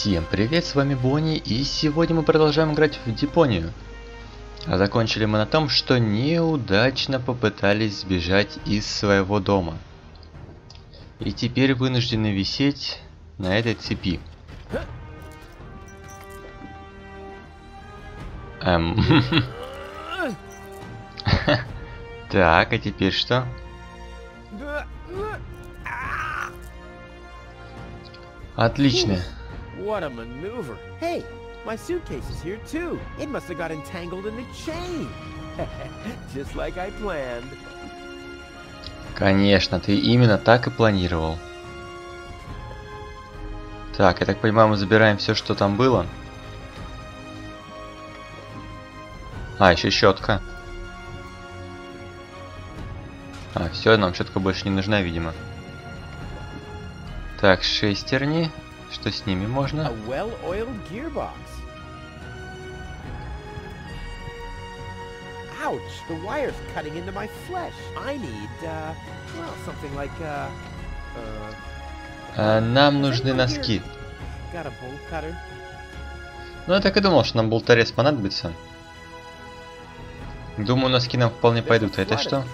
Всем привет, с вами Бонни, и сегодня мы продолжаем играть в Депонию. А закончили мы на том, что неудачно попытались сбежать из своего дома. И теперь вынуждены висеть на этой цепи. Так, а теперь что? Отлично. What a maneuver. Hey, my suitcase is here too. It must have got entangled in the chain. Just like I planned. Конечно, ты именно так и планировал. Так, я так понимаю, мы забираем все, что там было. А, еще щетка. А, все, нам щетка больше не нужна, видимо. Так, шестерни. Что с ними можно? Нам нужны носки. Ну, я так и думал, что нам болторез понадобится. Думаю, носки нам вполне пойдут. А это что?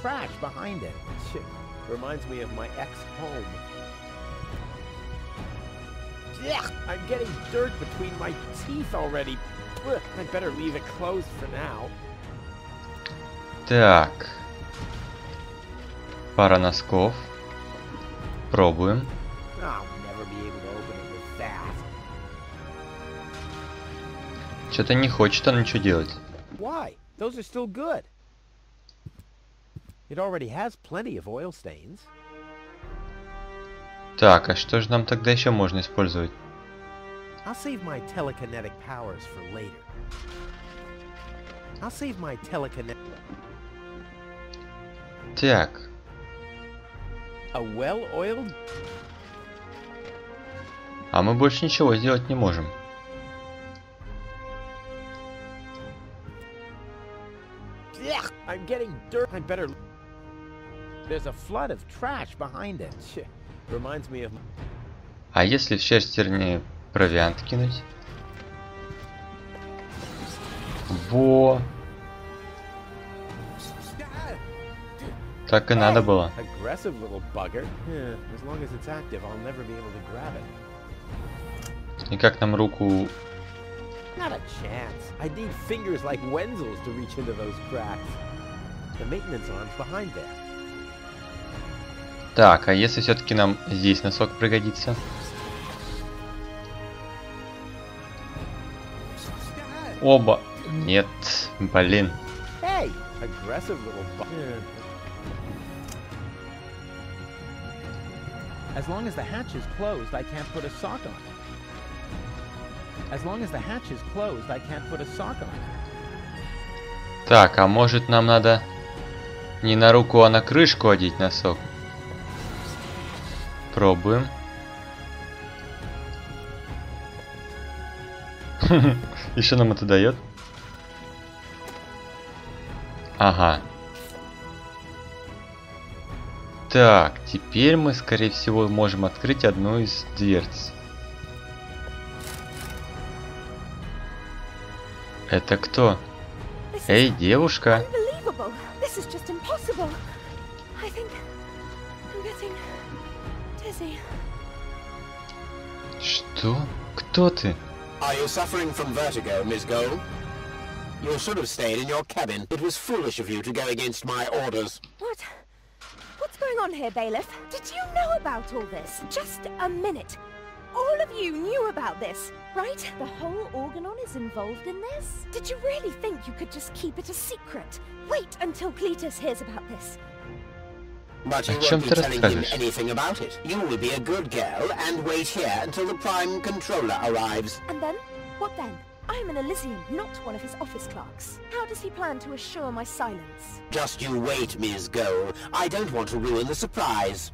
I'm getting dirt between my teeth already. I'd better leave it closed for now. Так. Пара носков. Пробуем. Что-то не хочет он ничего делать. Why? Those are still good. It already has plenty of oil stains. Так, а что же нам тогда еще можно использовать? I'll save my telekinetic powers for later. I'll save my telekinetic. Так. A well-oiled. А мы больше ничего сделать не можем. I'm getting dirt. I'd better. There's a flood of trash behind it. Reminds me of. А если в шестерни провиант кинуть? Во! Так и надо было. И как нам руку... Так, а если все-таки нам здесь носок пригодится? Оба. Нет, блин. As long as the hatch is closed, I can't put a sock on. As long as the hatch is closed, I can't put a sock on. Так, а может нам надо не на руку, а на крышку одеть носок? Пробуем. И что нам это дает? Ага. Так, теперь мы, скорее всего, можем открыть одну из дверц. Это кто? Эй, девушка! Что? Кто ты? Are you suffering from vertigo, Miss Gold? You should have stayed in your cabin. It was foolish of you to go against my orders. What? What's going on here, Bailiff? Did you know about all this? Just a minute. All of you knew about this, right? The whole Organon is involved in this? Did you really think you could just keep it a secret? Wait until Cletus hears about this. But you won't be telling him anything about it. You will be a good girl and wait here until the Prime Controller arrives. And then? What then? I'm an Elysian, not one of his office clerks. How does he plan to assure my silence? Just you wait, Ms. Gold. I don't want to ruin the surprise.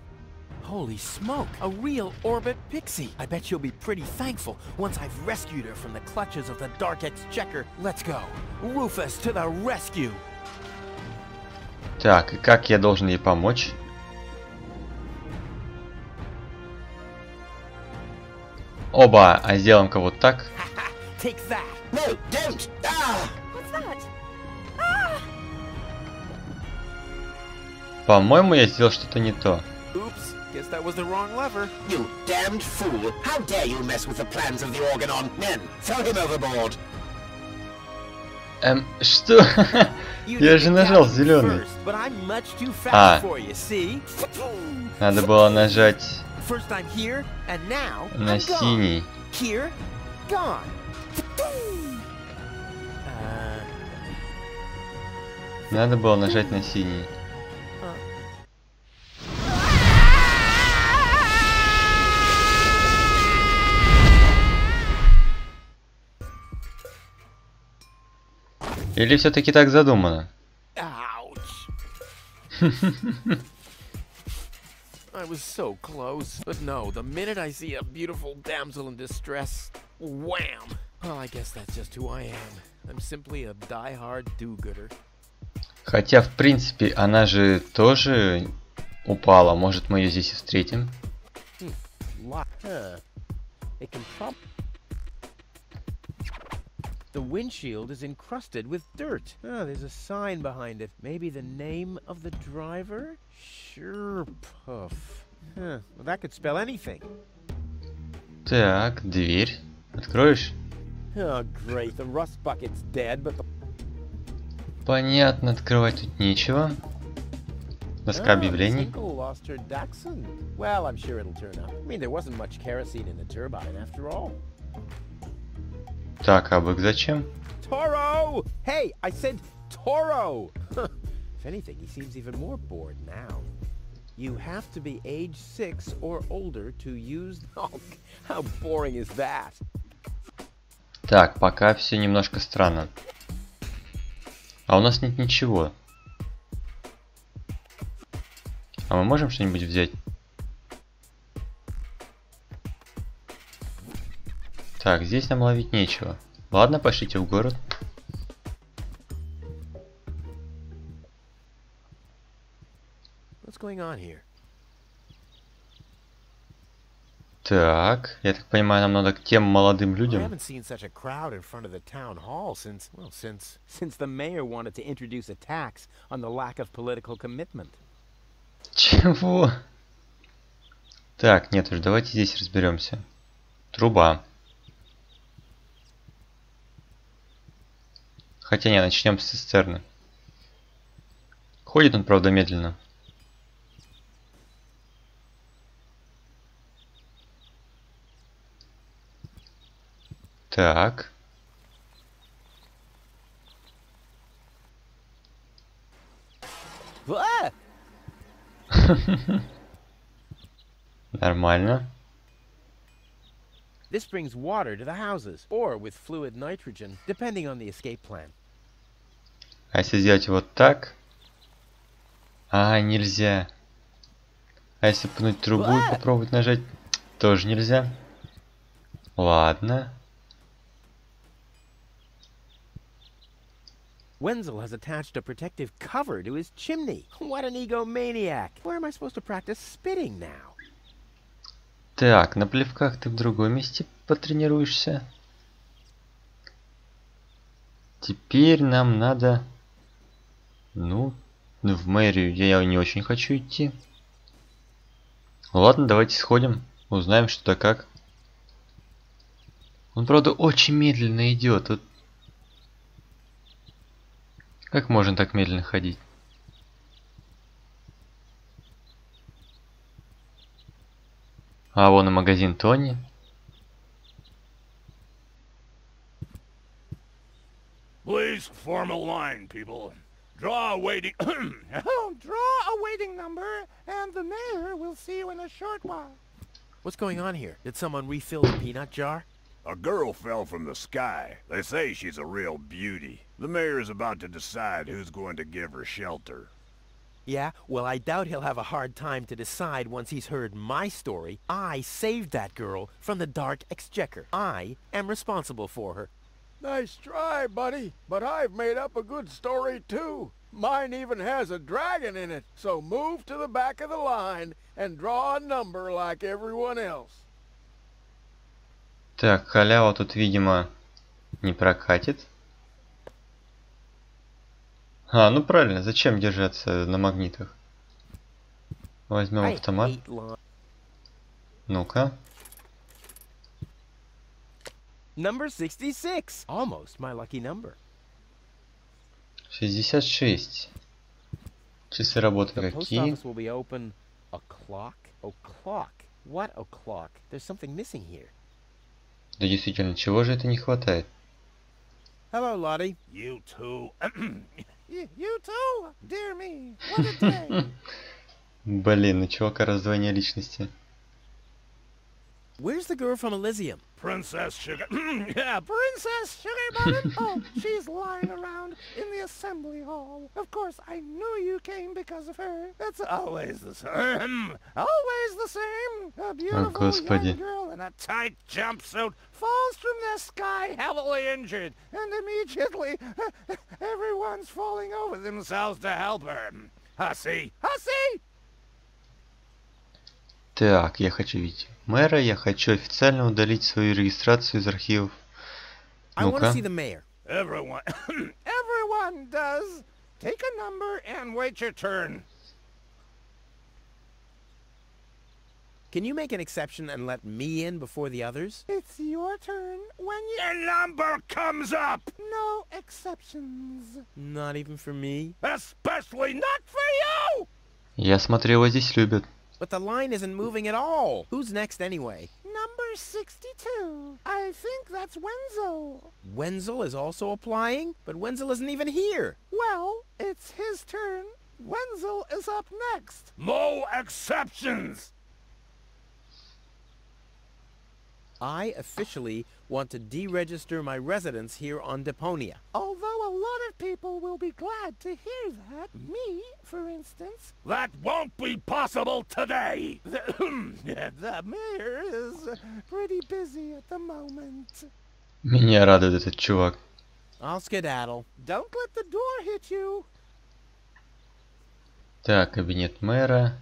Holy smoke! A real orbit pixie! I bet you'll be pretty thankful once I've rescued her from the clutches of the Dark Exchequer. Let's go! Rufus to the rescue! Так, и как я должен ей помочь? Оба, а сделаем-ка вот так. Take that. No, don't! Ah! What's that? Ah! По-моему, я сделал что-то не то. Oops, guess that was the wrong lever. You damned fool! How dare you mess with the plans of the Organon? Men, throw him overboard! Что? Я же нажал зеленый. А. Надо было нажать на синий. Надо было нажать на синий. Или все-таки так задумано? I was so close, but no, the minute I see a beautiful damsel in distress, wham! Well, I guess that's just who I am. I'm simply a die-hard do-gooder. Хотя, в принципе, она же тоже упала. Может, мы ее здесь и встретим? The windshield is encrusted with dirt. Oh, there's a sign behind it. Maybe the name of the driver? Sure, Puff. Huh, well, that could spell anything. Так, дверь. Откроешь? Oh, great. The rust bucket's dead, but the... Понятно, открывать тут нечего. Доска объявлений. Lost her dachshund. Well, I'm sure it'll turn up. I mean, there wasn't much kerosene in the turbine after all. Так, а бык зачем? Toro! Hey, I said Toro! If anything, he seems even more bored now. You have to be age 6 or older to use... Oh, how boring is that? Так, пока все немножко странно. А у нас нет ничего. А мы можем что-нибудь взять? Так, здесь нам ловить нечего. Ладно, пошлите в город. What's going on here? Так, я так понимаю, нам надо к тем молодым I людям. haven't seen such a crowd in front of the town hall since, well, since the mayor wanted to introduce a tax on the lack of political commitment. Чего? Так, нет уж, давайте здесь разберемся. Труба. Хотя не, начнем с цистерны. Ходит он, правда, медленно. Так. Нормально. This brings water to the houses, or with fluid nitrogen, depending on the escape plan. А если сделать вот так? А, нельзя. А если пнуть трубу и попробовать нажать? Тоже нельзя. Ладно. Wenzel has attached a protective cover to his chimney. What an egomaniac. Where am I supposed to practice spitting now? Так, на плевках ты в другом месте потренируешься. Теперь нам надо... Ну, в мэрию я не очень хочу идти. Ладно, давайте сходим. Узнаем, что да как. Он, правда, очень медленно идет. Вот... Как можно так медленно ходить? А вон и магазин Тони. Please form a line, people. Draw a waiting... Oh, draw a waiting number, and the mayor will see you in a short while. What's going on here? Did someone refill the peanut jar? A girl fell from the sky. They say she's a real beauty. The mayor is about to decide who's going to give her shelter. Yeah, well, I doubt he'll have a hard time to decide once he's heard my story. I saved that girl from the dark exchequer. I am responsible for her. Nice try, buddy, but I've made up a good story too. Mine even has a dragon in it, so move to the back of the line and draw a number like everyone else. Так, халява тут, видимо, не прокатит. А, ну правильно, зачем держаться на магнитах? Возьмем автомат. Ну-ка. Number 66. Almost my lucky number. 66. Часы работы The post какие? office will be open o'clock. O'clock. What o'clock? There's something missing here. Да действительно, чего же это не хватает? Hello, Lottie. You too. You too? Dear me, what a day. Блин, у чувака раздвоение личности. Where's the girl from Elysium? Princess Sugar. Yeah, Princess Sugar Button. Oh, she's lying around in the assembly hall. Of course, I knew you came because of her. It's always the same. Always the same. A beautiful young girl in a tight jumpsuit falls from the sky heavily injured. And immediately, everyone's falling over themselves to help her. Hussy! Hussy! Так, я хочу видеть мэра, я хочу официально удалить свою регистрацию из архивов. Ну-ка. Everyone does. Take a number and wait your turn. Can you make an exception and let me in before the others? It's your turn when your number comes up. No exceptions. Not even for me? Especially not for you! Я смотрю, его здесь любят. But the line isn't moving at all. Who's next anyway? Number 62. I think that's Wenzel. Wenzel is also applying? But Wenzel isn't even here. Well, it's his turn. Wenzel is up next. No exceptions! I officially want to deregister my residence here on Deponia. Although a lot of people will be glad to hear that. Me, for instance. That won't be possible today. The mayor is pretty busy at the moment. Меня радует этот чувак. I'll skedaddle. Don't let the door hit you. Так, кабинет мэра.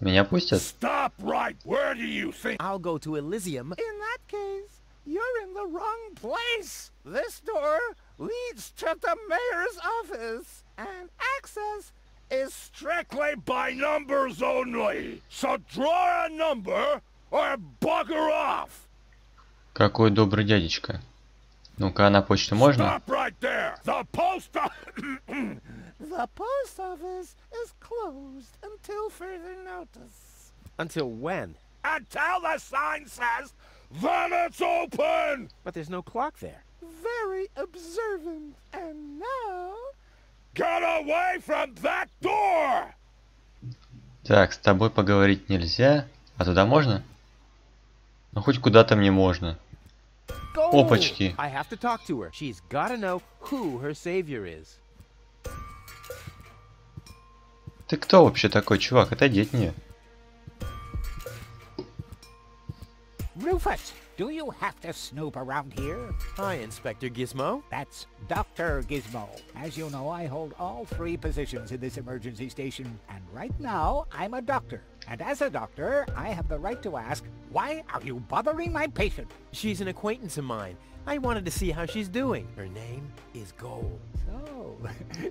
Меня пустят? Stop right. Where do you think? I'll go to Elysium. In that case, you're in the wrong place. This door leads to the mayor's office, and access is strictly by numbers only. So draw a number or bugger off. Какой добрый дядечка. Ну-ка, на почту можно? Stop right there. The post office is closed until further notice. Until when? Until the sign says, then it's open! But there's no clock there. Very observant. And now... Get away from that door! Так, с тобой поговорить нельзя. А туда можно? Ну, хоть куда-то мне можно. Опачки. I have to talk to her. She's gotta know who her savior is. Ты кто вообще такой, чувак? Отойди от нее. Rufus, do you have to snoop around here? Hi, Inspector Gizmo. That's Dr. Gizmo. As you know, I hold all 3 positions in this emergency station, and right now, I'm a doctor. And as a doctor, I have the right to ask, why are you bothering my patient? She's an acquaintance of mine. I wanted to see how she's doing. Her name is Gold. So,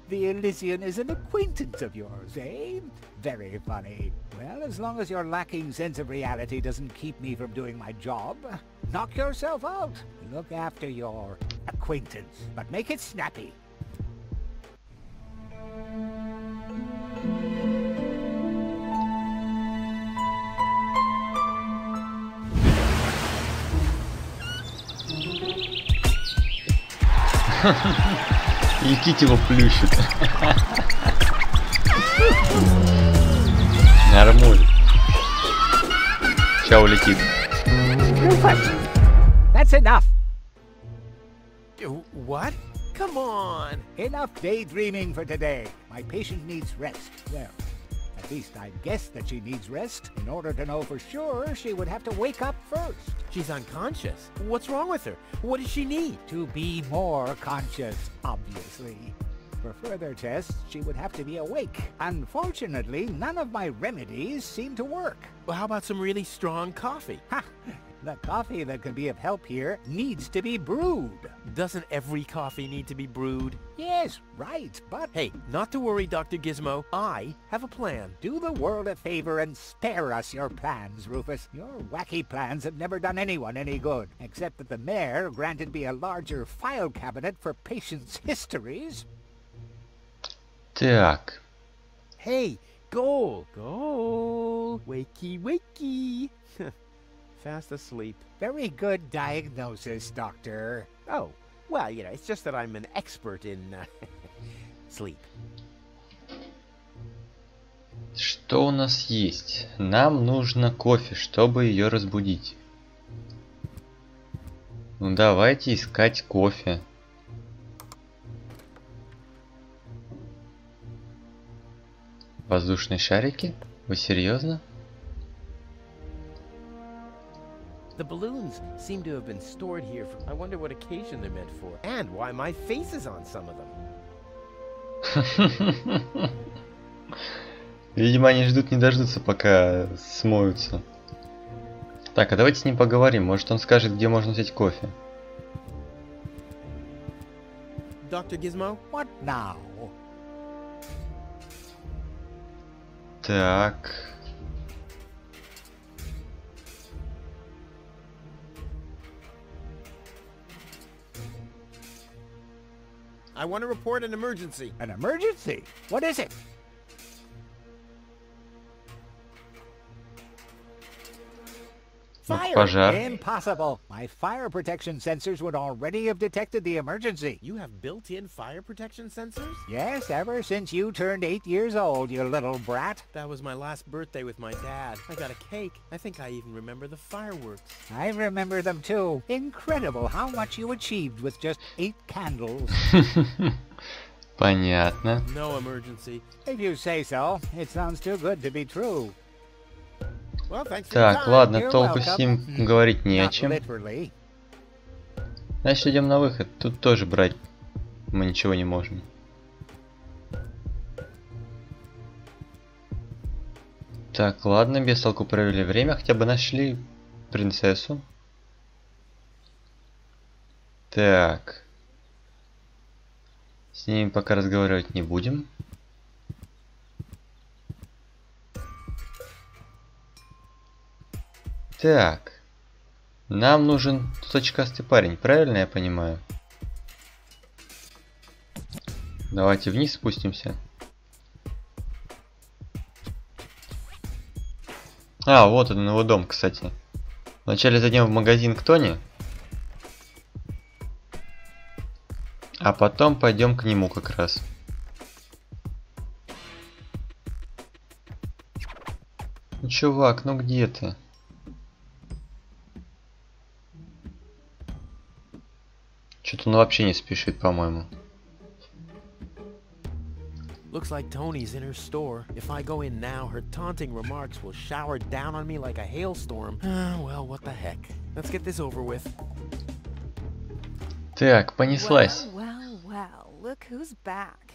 the Elysian is an acquaintance of yours, eh? Very funny. Well, as long as your lacking sense of reality doesn't keep me from doing my job, knock yourself out. Look after your acquaintance, but make it snappy. Якить его плющит. Нормуль. Сейчас улетит. That's enough. What? Come on. Enough daydreaming for today. My patient needs rest. Well, at least I guess that she needs rest. In order to know for sure, she would have to wake up first. She's unconscious. What's wrong with her? What does she need? To be more conscious, obviously. For further tests, she would have to be awake. Unfortunately, none of my remedies seem to work. Well, how about some really strong coffee? Ha! The coffee that can be of help here needs to be brewed. Doesn't every coffee need to be brewed? Yes, right, but Hey, not to worry, Dr. Gizmo. I have a plan. do the world a favor and spare us your plans, Rufus. Your wacky plans have never done anyone any good, except that the mayor granted me a larger file cabinet for patients' histories. Так. Hey, goal! Goal! Wakey, wakey! Fast asleep. Very good diagnosis, Doctor. Oh, well, you know, it's just that I'm an expert in sleep. Что у нас есть? Нам нужно кофе, чтобы ее разбудить. Ну давайте искать кофе. Воздушные шарики? Вы серьезно? The balloons seem to have been stored here for... I wonder what occasion they're meant for. And why my face is on some of them. Видимо, они ждут не дождутся, пока смоются. Так, а давайте с ним поговорим. Может, он скажет, где можно взять кофе. Dr. Gizmo? What now? Так. I want to report an emergency. An emergency? What is it? Fire! Пожар. Impossible. My fire protection sensors would already have detected the emergency. You have built-in fire protection sensors? Yes, ever since you turned 8 years old, you little brat. That was my last birthday with my dad. I got a cake. I think I even remember the fireworks. I remember them too. Incredible how much you achieved with just 8 candles. Понятно. No emergency. If you say so. It sounds too good to be true. Well, thanks for your Так, time. ладно, You're толку с ним welcome. говорить не о Not чем. literally. Значит, идем на выход. Тут тоже брать мы ничего не можем. Так, ладно, без толку провели время. Хотя бы нашли принцессу. Так. С ними пока разговаривать не будем. Так. Нам нужен тут очкастый парень, правильно я понимаю? Давайте вниз спустимся. А, вот он, его дом, кстати. Вначале зайдем в магазин к Тони. А потом пойдем к нему как раз. Ну, чувак, ну где ты? Что-то он вообще не спешит, по-моему. Looks like Tony's in her store. If I go in now, her taunting remarks will shower down on me like a hailstorm. Well, what the heck. Let's get this over with. Так, понеслась. Well, look who's back.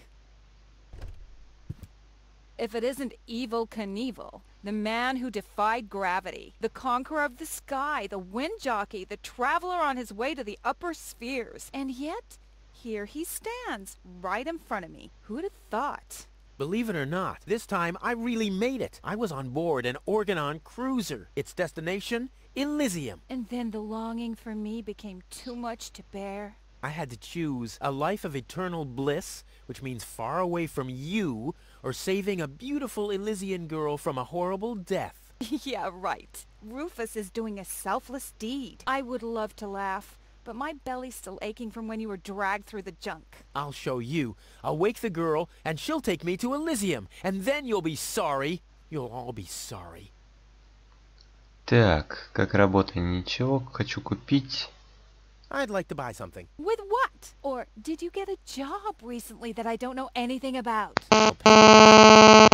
If it isn't Evil Knievel, the man who defied gravity, the conqueror of the sky, the wind jockey, the traveler on his way to the upper spheres. And yet, here he stands, right in front of me. Who'd have thought? Believe it or not, this time I really made it. I was on board an Organon cruiser. Its destination, Elysium. And then the longing for me became too much to bear. I had to choose a life of eternal bliss, which means far away from you, or saving a beautiful Elysian girl from a horrible death. Yeah, right. Rufus is doing a selfless deed. I would love to laugh, but my belly's still aching from when you were dragged through the junk. I'll show you. I'll wake the girl, and she'll take me to Elysium, and then you'll be sorry. You'll all be sorry. Так, как работает? Ничего, хочу купить. I'd like to buy something. With what? Or did you get a job recently that I don't know anything about?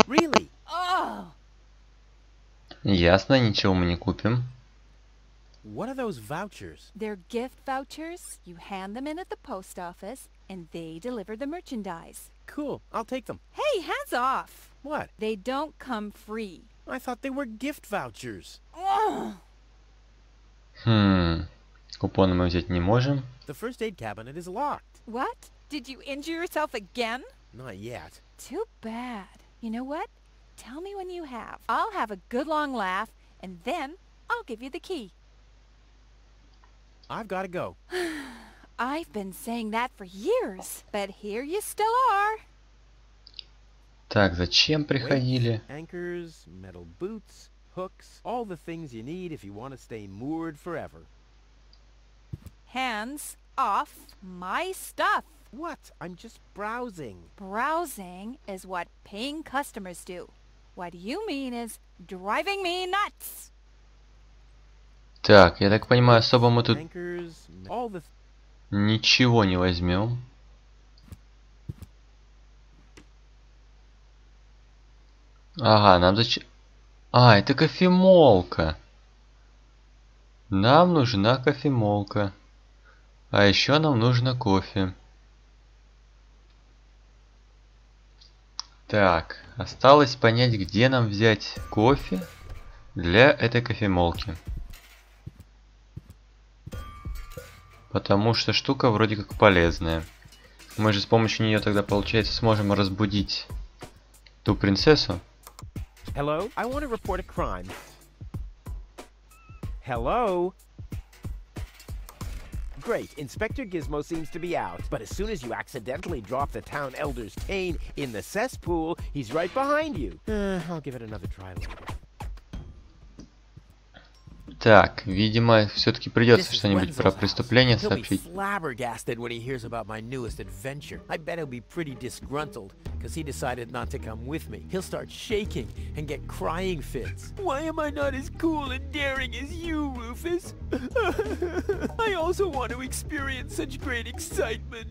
Really? Oh! Ясно, ничего мы не купим. What are those vouchers? They're gift vouchers. You hand them in at the post office, and they deliver the merchandise. Cool, I'll take them. Hey, hands off! What? They don't come free. I thought they were gift vouchers. Ugh. Купоны мы взять не можем. The first aid cabinet is locked. What? Did you injure yourself again? Not yet. Too bad. You know what? Tell me when you have. I'll have a good long laugh, and then I'll give you the key. I've got to go. I've been saying that for years, but here you still are. Так, зачем приходили? Weights, anchors, metal boots, hooks, all the things you need if you want to stay moored forever. Hands off my stuff. What? I'm just browsing. Browsing is what paying customers do. What you mean is driving me nuts. Так, я так понимаю, особо мы тут Anchors, all the ничего не возьмем. Ага, нам зачем... А, это кофемолка. Нам нужна кофемолка. А еще нам нужно кофе. Так, осталось понять, где нам взять кофе для этой кофемолки. Потому что штука вроде как полезная. Мы же с помощью нее тогда, получается, сможем разбудить ту принцессу. Hello? I want to report a crime. Hello? Great, Inspector Gizmo seems to be out, but as soon as you accidentally drop the town elder's cane in the cesspool, he's right behind you. I'll give it another try later. Так, видимо, все-таки придется что-нибудь про преступление сообщить. Flabbergasted when he hears about my newest adventure. I bet he'll be pretty disgruntled because he decided not to come with me. He'll start shaking and get crying fits. Why am I not as cool and daring as you, Rufus? I also want to experience such great excitement.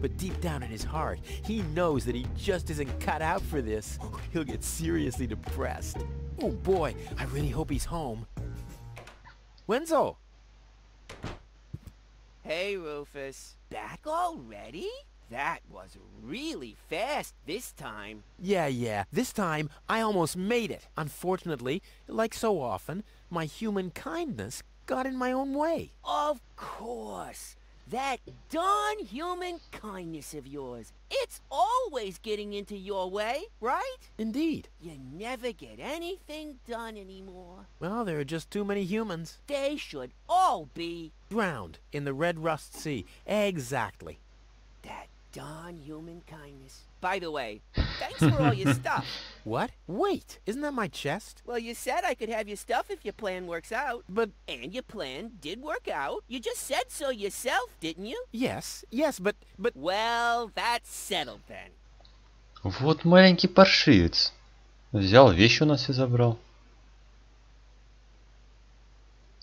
But deep down in his heart, he knows that he just isn't cut out for this. He'll get seriously depressed. Oh boy, I really hope he's home. Wenzel! Hey, Rufus. Back already? That was really fast this time. Yeah, this time I almost made it. Unfortunately, like so often, my human kindness got in my own way. Of course. That darn human kindness of yours. It's always getting into your way, right? Indeed. You never get anything done anymore. Well, there are just too many humans. They should all be Drowned in the Red Rust Sea. Exactly. that darn human kindness. By the way, thanks for all your stuff. What? Wait, isn't that my chest? Well, you said I could have your stuff if your plan works out. But And your plan did work out. You just said so yourself, didn't you? yes, but Well, that's settled then. Вот маленький паршивец. Взял вещи у нас и забрал.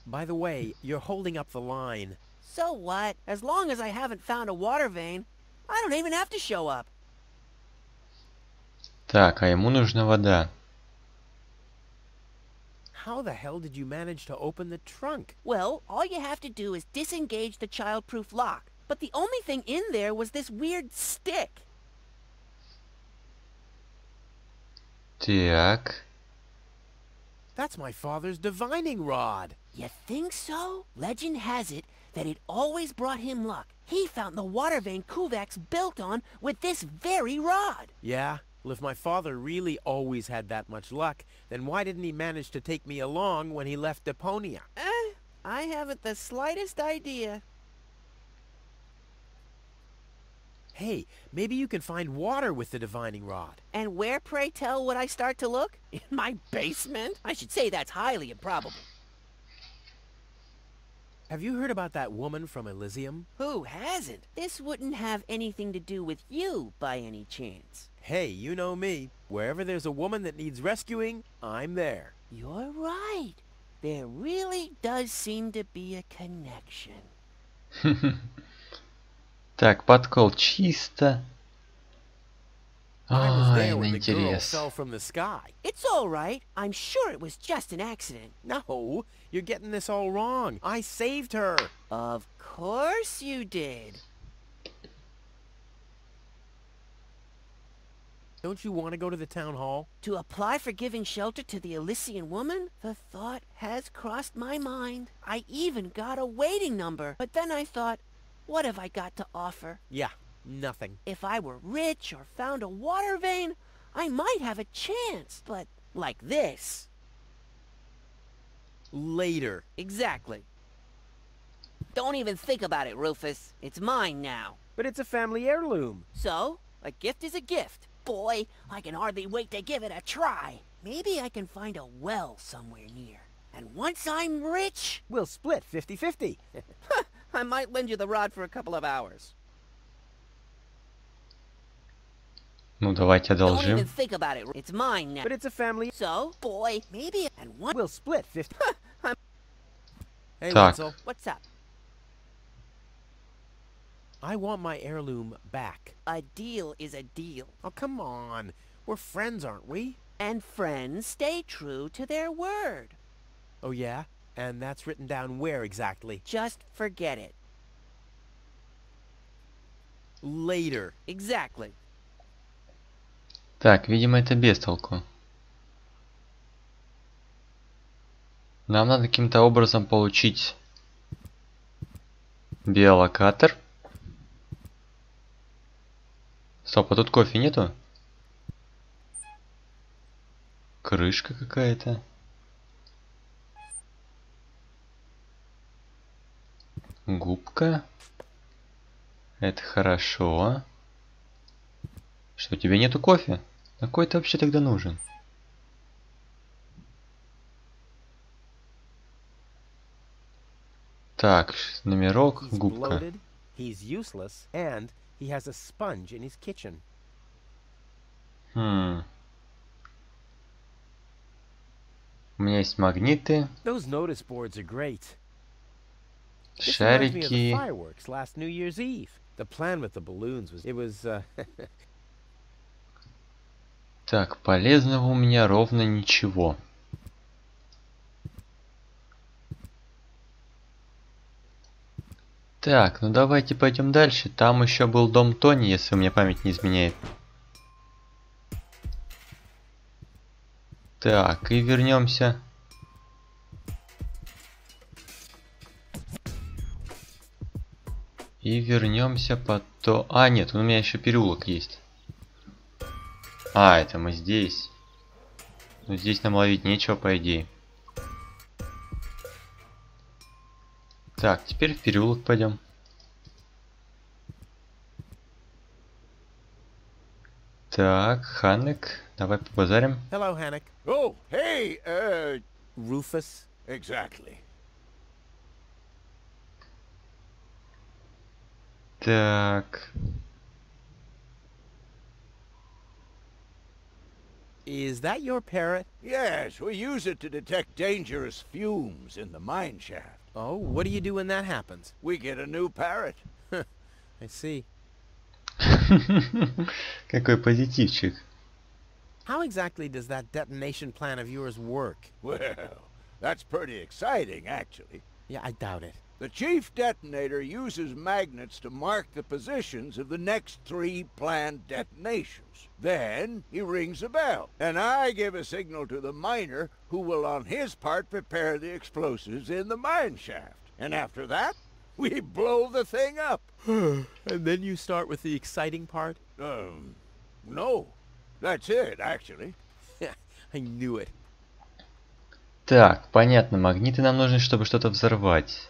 by the way, you're holding up the line. So what? As long as I haven't found a water vein, I don't even have to show up. Так, а ему нужна вода. How the hell did you manage to open the trunk? Well, all you have to do is disengage the child-proof lock. But the only thing in there was this weird stick. Так. That's my father's divining rod. You think so? Legend has it that it always brought him luck. He found the water vein Kuvak's built on with this very rod. Yeah? Well, if my father really always had that much luck, then why didn't he manage to take me along when he left Deponia? I haven't the slightest idea. Hey, maybe you can find water with the divining rod. And where, pray tell, would I start to look? In my basement? I should say that's highly improbable. Have you heard about that woman from Elysium? Who hasn't? This wouldn't have anything to do with you, by any chance. Hey, you know me. Wherever there's a woman that needs rescuing, I'm there. You're right. There really does seem to be a connection. Так, подкол чисто. I was Ай, there на when the girl интерес. fell from the sky. It's all right. I'm sure it was just an accident. No, you're getting this all wrong. I saved her. Of course you did. Don't you want to go to the town hall? To apply for giving shelter to the Elysian woman? The thought has crossed my mind. I even got a waiting number. But then I thought, what have I got to offer? Yeah, nothing. If I were rich or found a water vein, I might have a chance. But like this. Later. Exactly. Don't even think about it, Rufus. It's mine now. But it's a family heirloom. So, a gift is a gift. Boy, I can hardly wait to give it a try. Maybe I can find a well somewhere near. And once I'm rich... We'll split 50-50. I might lend you the rod for a couple of hours. Ну, давайте Don't одолжим. even think about it. It's mine now. But it's a family... So, boy, maybe... And one... We'll split 50... Hey, Так. Wetzel. What's up? I want my heirloom back. A deal is a deal. Oh, come on. We're friends, aren't we? And friends stay true to their word. Oh, yeah? And that's written down where exactly? Just forget it. Later. Exactly. Так, видимо, это без толку. Нам надо каким-то образом получить биолокатор. Стоп, а тут кофе нету? Крышка какая-то. Губка. Это хорошо. Что, тебе нету кофе? Какой ты вообще тогда нужен? Так, номерок, He's губка. bloated, he's useless, and he has a sponge in his kitchen. У меня есть магниты, Those notice boards are great. This reminds me of the шарики. fireworks last New Year's Eve. The plan with the balloons was... Так, полезного у меня ровно ничего. Так, ну давайте пойдем дальше. Там еще был дом Тони, если мне память не изменяет. Так, и вернемся. И вернемся потом... А, нет, у меня еще переулок есть. А, это мы здесь. Ну, здесь нам ловить нечего, по идее. Так, теперь в переулок пойдем. Так, Ханек, давай побазарим. Hello, Hannock. Oh, hey, Rufus. exactly. Так, Is that your parrot? Yes, we use it to detect dangerous fumes in the mine shaft. Oh, what do you do when that happens? We get a new parrot. I see. какой позитивчик. How exactly does that detonation plan of yours work? Well, that's pretty exciting, actually. Yeah, I doubt it. The chief detonator uses magnets to mark the positions of the next 3 planned detonations. Then he rings a bell, and I give a signal to the miner who will on his part prepare the explosives in the mine shaft. And after that, we blow the thing up. And then you start with the exciting part? No. That's it, actually. I knew it. Так, понятно, магниты нам нужны, чтобы что-то взорвать.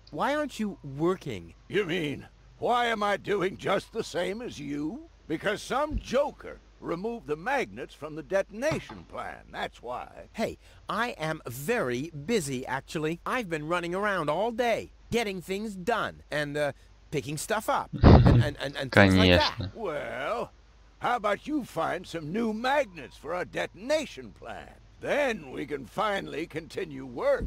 Why aren't you working? You mean, why am I doing just the same as you? Because some joker removed the magnets from the detonation plan, that's why. Hey, I am very busy, actually. I've been running around all day, getting things done, and, picking stuff up, and things like that. Конечно. Well, how about you find some new magnets for our detonation plan? Then we can finally continue work.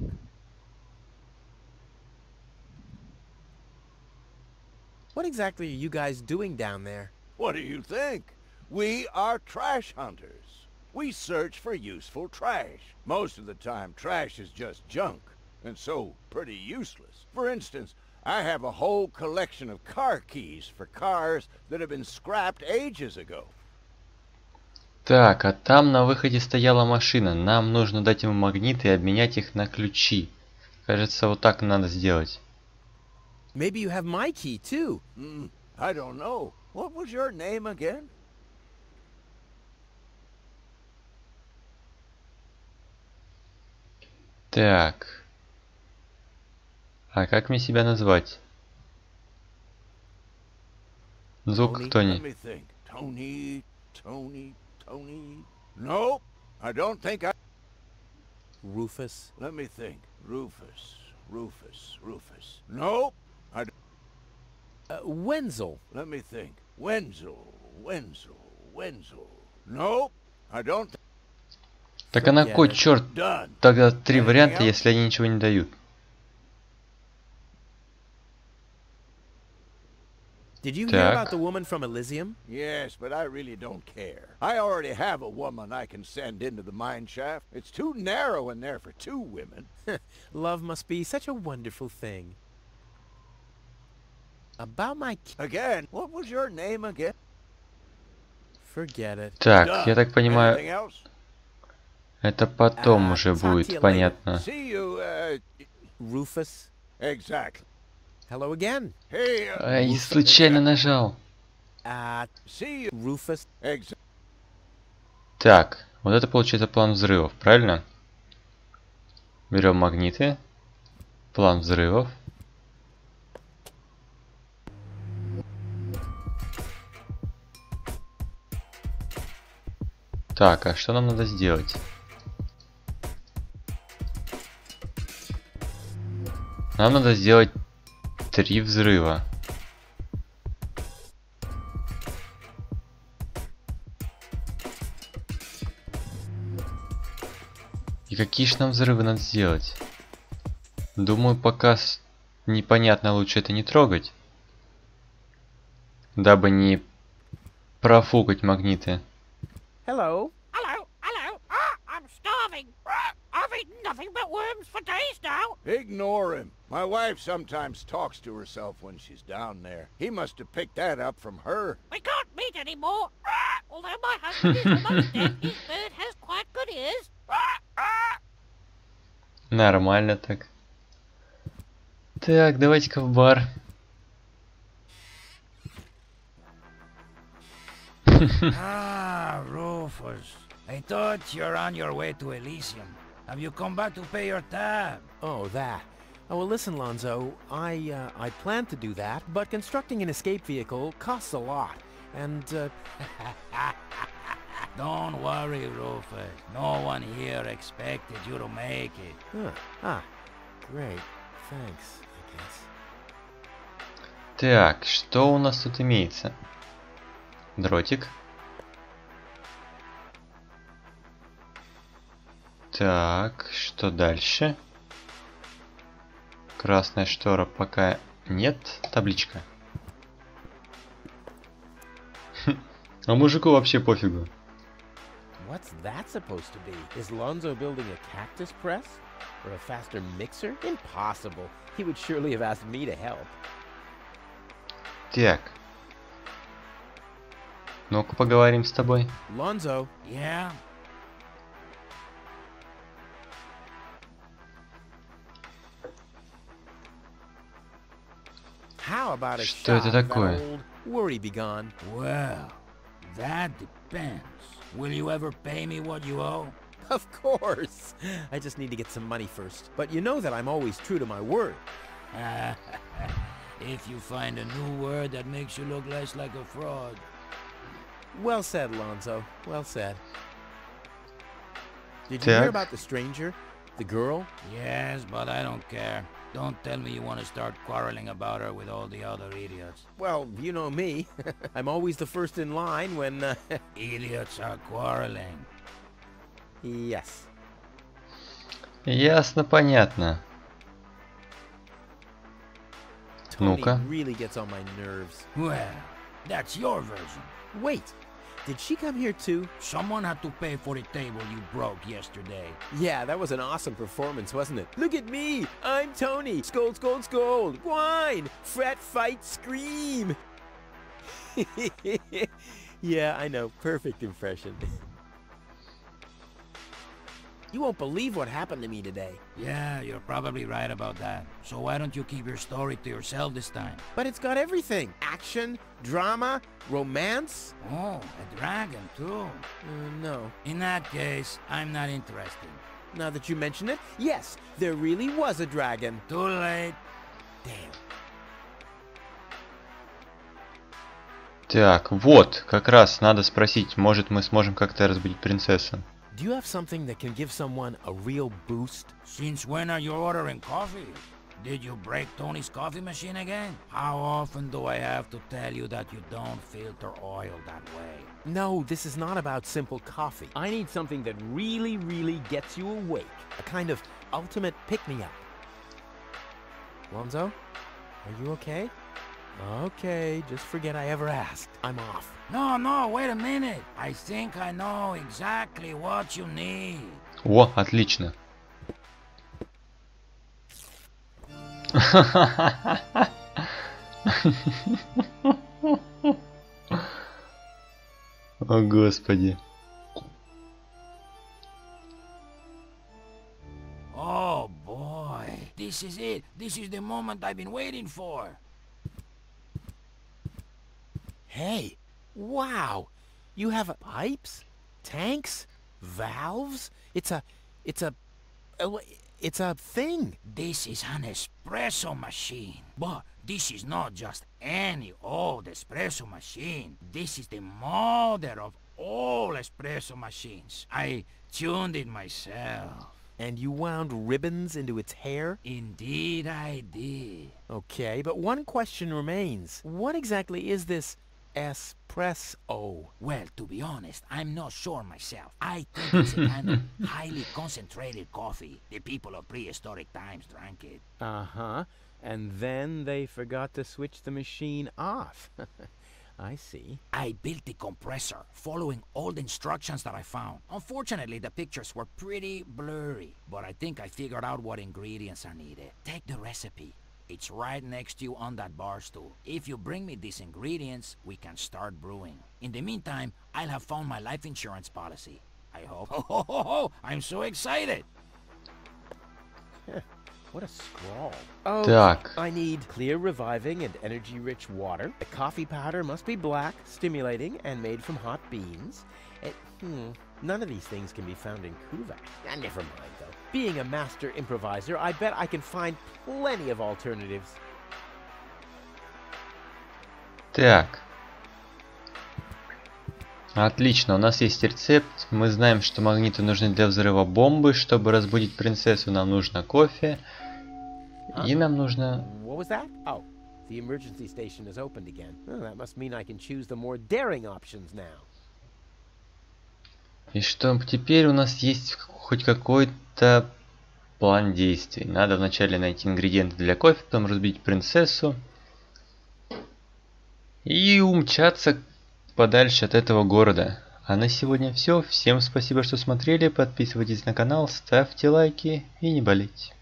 What exactly are you guys doing down there? What do you think? We are trash hunters. We search for useful trash. Most of the time, trash is just junk, and so pretty useless. For instance, I have a whole collection of car keys for cars that have been scrapped ages ago. Так, а там на выходе стояла машина. Нам нужно дать ему магниты и обменять их на ключи. Кажется, вот так надо сделать. Maybe you have my key too. I don't know. What was your name again? Так. А как мне себя назвать? Звук Let Тони. me think. Tony. Nope. I don't think I... Rufus. Let me think. Rufus. Nope. Wenzel. Let me think. Wenzel. Nope. I don't... Так а на кой черт Done. тогда 3 варианта, если они ничего не дают? Did you hear about the woman from Elysium? Yes, but I really don't care. I already have a woman I can send into the mine shaft. It's too narrow in there for 2 women. Love must be such a wonderful thing. About my key. Again, what was your name again? Forget it. Так, я так Anything понимаю, else? это потом уже talk to будет you понятно. See you, Rufus. exactly. Hello again. Hey, Ай, случайно нажал. see you, Rufus. exactly. Так, вот это получается план взрывов, правильно? Берем магниты. План взрывов. Так, а что нам надо сделать? Нам надо сделать 3 взрыва. И какие же нам взрывы надо сделать? Думаю, пока непонятно, лучше это не трогать. Дабы не профукать магниты. Hello. Hello. I'm starving. I've eaten nothing but worms for days now. Ignore him. My wife sometimes talks to herself when she's down there. He must have picked that up from her. We can't meet anymore. Although my husband is almost deaf, his bird has quite good ears. Нормально так. Так, давайте-ка в бар. Ah, Rufus. I thought you're on your way to Elysium. Have you come back to pay your tab? Oh, that. Oh, well, listen, Lonzo. I planned to do that, but constructing an escape vehicle costs a lot. And, Don't worry, Rufus. No one here expected you to make it. Great. Thanks, I guess. Так, что у нас тут имеется? Дротик. Так, что дальше? Красная штора пока нет. Табличка. А мужику вообще пофигу. What's that supposed to be? Is Lonzo building a cactus press? Or a faster mixer? Impossible. He would surely have asked me to help. Так. Ну-ка поговорим с тобой. Lonzo. Yeah? How about a Что это shot of такое? that old worry begone? Well, that depends. Will you ever pay me what you owe? Of course. I just need to get some money first. But you know that I'm always true to my word. If you find a new word that makes you look less like a fraud. Well said, Lonzo. Well said. Did you hear Так. about the stranger? The girl? Yes, but I don't care. Don't tell me you want to start quarreling about her with all the other idiots. Well, you know me. I'm always the first in line when, Idiots are quarreling. Yes. Ясно, понятно. Tony Ну-ка. really gets on my nerves. Well, that's your version. Wait. Did she come here too? Someone had to pay for the table you broke yesterday. Yeah, that was an awesome performance, wasn't it? Look at me! I'm Tony! Scold, scold, scold! Whine! Fret, fight, scream! Yeah, I know. Perfect impression. You won't believe what happened to me today. Yeah, you're probably right about that. So why don't you keep your story to yourself this time? But it's got everything. Action, drama, romance. Oh, a dragon too. No. In that case, I'm not interested. Now that you mention it, yes, there really was a dragon. Too late. Damn. Так, вот, как раз надо спросить, может мы сможем как-то разбудить принцессу. Do you have something that can give someone a real boost? Since when are you ordering coffee? Did you break Tony's coffee machine again? How often do I have to tell you that you don't filter oil that way? No, this is not about simple coffee. I need something that really, really gets you awake. A kind of ultimate pick-me-up. Lonzo, are you okay? Okay, just forget I ever asked. I'm off. No, wait a minute. I think I know exactly what you need. О, отлично. О, Господи. Oh boy, this is it. This is the moment I've been waiting for. Hey, wow! You have pipes, tanks, valves. It's a thing. This is an espresso machine. But this is not just any old espresso machine. This is the mother of all espresso machines. I tuned it myself. And you wound ribbons into its hair? Indeed I did. Okay, but one question remains. What exactly is this espresso? Well, to be honest, I'm not sure myself. I think it's a kind of highly concentrated coffee. The people of prehistoric times drank it. Uh-huh. And then they forgot to switch the machine off. I see. I built the compressor, following all the instructions that I found. Unfortunately, the pictures were pretty blurry, but I think I figured out what ingredients are needed. Take the recipe. It's right next to you on that bar stool. If you bring me these ingredients, we can start brewing. In the meantime, I'll have found my life insurance policy. I hope. Oh, I'm so excited! What a scrawl. Oh, Так. I need clear, reviving, and energy-rich water. The coffee powder must be black, stimulating, and made from hot beans. None of these things can be found in Kuvak. Never mind, though. Being a master improviser, I bet I can find plenty of alternatives. Так. Отлично, у нас есть рецепт. Мы знаем, что магниты нужны для взрыва бомбы. Чтобы разбудить принцессу, нам нужно кофе. И нам нужно... What was that? Oh, the emergency station is opened again. Oh, that must mean I can choose the more daring options now. И что теперь у нас есть хоть какой-то план действий. Надо вначале найти ингредиенты для кофе, потом разбудить принцессу. И умчаться подальше от этого города. А на сегодня все. Всем спасибо, что смотрели. Подписывайтесь на канал, ставьте лайки и не болейте.